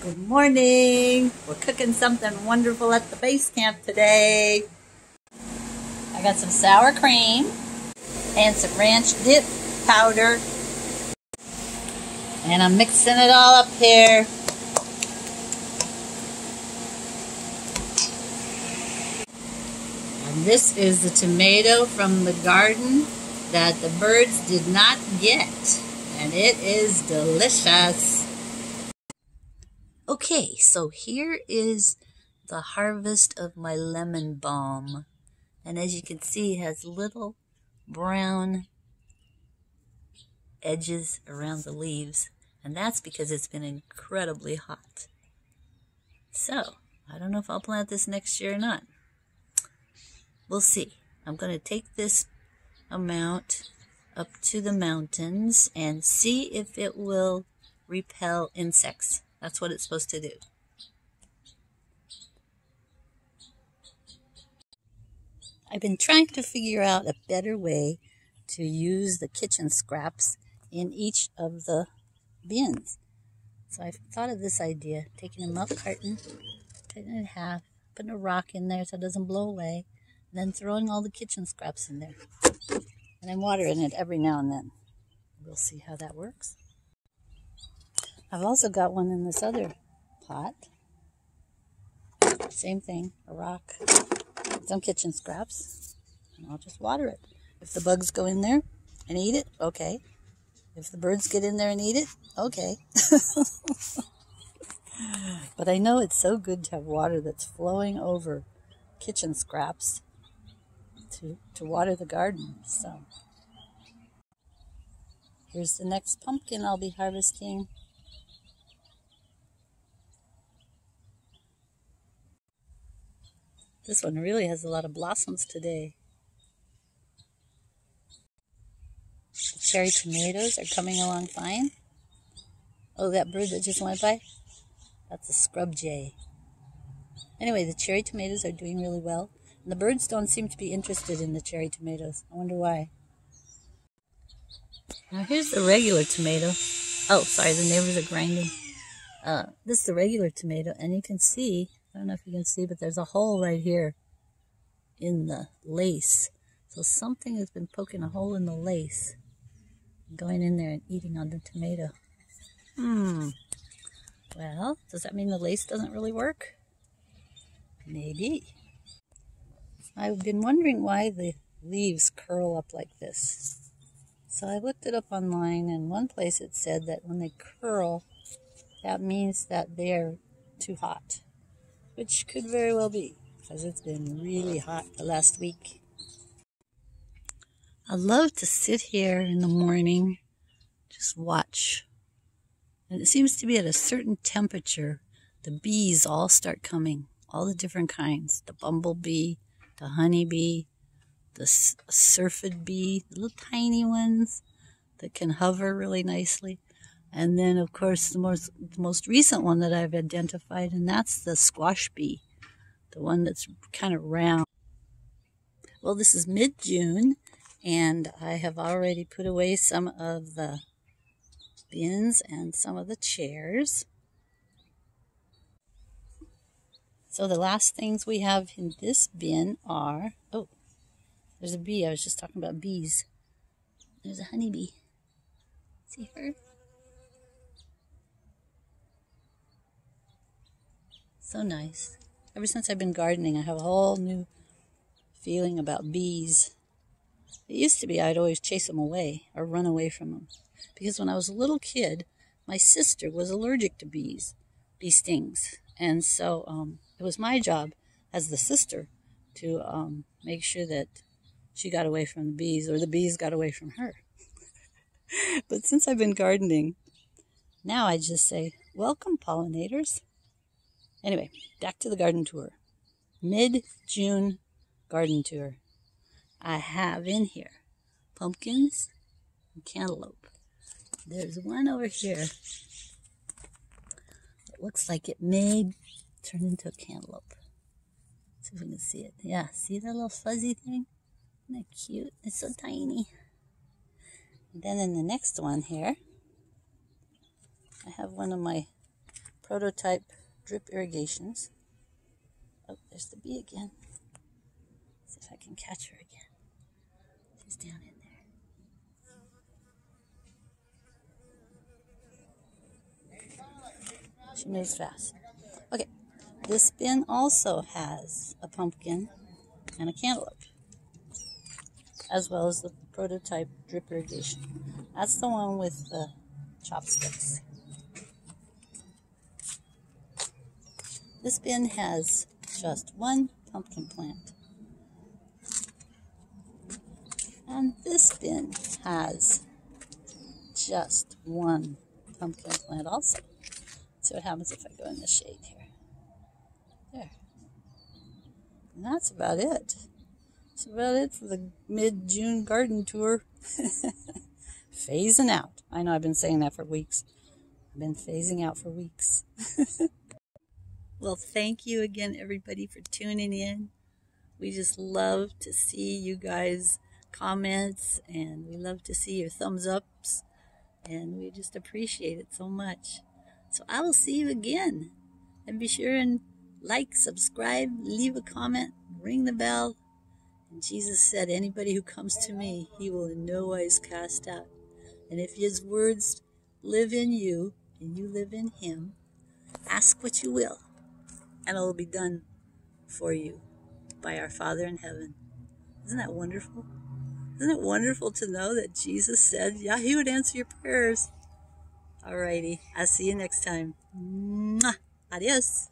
Good morning. We're cooking something wonderful at the base camp today. I got some sour cream and some ranch dip powder. And I'm mixing it all up here. And this is the tomato from the garden that the birds did not get. And it is delicious. Okay, so here is the harvest of my lemon balm. And as you can see, it has little brown edges around the leaves. And that's because it's been incredibly hot. So, I don't know if I'll plant this next year or not. We'll see. I'm going to take this amount up to the mountains and see if it will repel insects. That's what it's supposed to do. I've been trying to figure out a better way to use the kitchen scraps in each of the bins. So I thought of this idea, taking a milk carton, cutting it in half, putting a rock in there so it doesn't blow away, and then throwing all the kitchen scraps in there. And I'm watering it every now and then. We'll see how that works. I've also got one in this other pot. Same thing, a rock, some kitchen scraps, and I'll just water it. If the bugs go in there and eat it, okay. If the birds get in there and eat it, okay. But I know it's so good to have water that's flowing over kitchen scraps to water the garden. So here's the next pumpkin I'll be harvesting. This one really has a lot of blossoms today. The cherry tomatoes are coming along fine. Oh, that bird that just went by? That's a scrub jay. Anyway, the cherry tomatoes are doing really well. And the birds don't seem to be interested in the cherry tomatoes. I wonder why. Now here's the regular tomato. Oh, sorry, the neighbors are grinding. This is the regular tomato, and you can see, I don't know if you can see, but there's a hole right here in the lace. So something has been poking a hole in the lace, going in there and eating on the tomato. Well, does that mean the lace doesn't really work? Maybe. I've been wondering why the leaves curl up like this. So I looked it up online, and one place it said that when they curl, that means that they're too hot, which could very well be, because it's been really hot the last week. I love to sit here in the morning, just watch. And it seems to be at a certain temperature, the bees all start coming, all the different kinds. The bumblebee, the honeybee, the syrphid bee, the little tiny ones that can hover really nicely. And then, of course, the most recent one that I've identified, and that's the squash bee, the one that's kind of round. Well, this is mid-June, and I have already put away some of the bins and some of the chairs. So the last things we have in this bin are, oh, there's a bee. I was just talking about bees. There's a honeybee. See her? So nice. Ever since I've been gardening, I have a whole new feeling about bees. It used to be I'd always chase them away or run away from them. Because when I was a little kid, my sister was allergic to bees, bee stings. And so it was my job as the sister to make sure that she got away from the bees, or the bees got away from her. But since I've been gardening, now I just say, welcome, pollinators. Anyway, back to the garden tour. Mid-June garden tour. I have in here pumpkins and cantaloupe. There's one over here. It looks like it may turn into a cantaloupe. Let's see if we can see it. Yeah, see that little fuzzy thing? Isn't that cute? It's so tiny. And then in the next one here, I have one of my prototype drip irrigations. Oh, there's the bee again. See if I can catch her again. She's down in there. She moves fast. Okay, this bin also has a pumpkin and a cantaloupe, as well as the prototype drip irrigation. That's the one with the chopsticks. This bin has just one pumpkin plant. And this bin has just one pumpkin plant also. Let's see what happens if I go in the shade here. There. And that's about it. That's about it for the mid-June garden tour. Phasing out. I know I've been saying that for weeks. I've been phasing out for weeks. Well, thank you again, everybody, for tuning in. We just love to see you guys' comments, and we love to see your thumbs ups, and we just appreciate it so much. So I will see you again. And be sure and like, subscribe, leave a comment, ring the bell. And Jesus said, anybody who comes to me, he will in no wise cast out. And if his words live in you, and you live in him, ask what you will, and it will be done for you by our Father in heaven. Isn't that wonderful? Isn't it wonderful to know that Jesus said, yeah, he would answer your prayers? Alrighty, I'll see you next time. Mwah. Adios.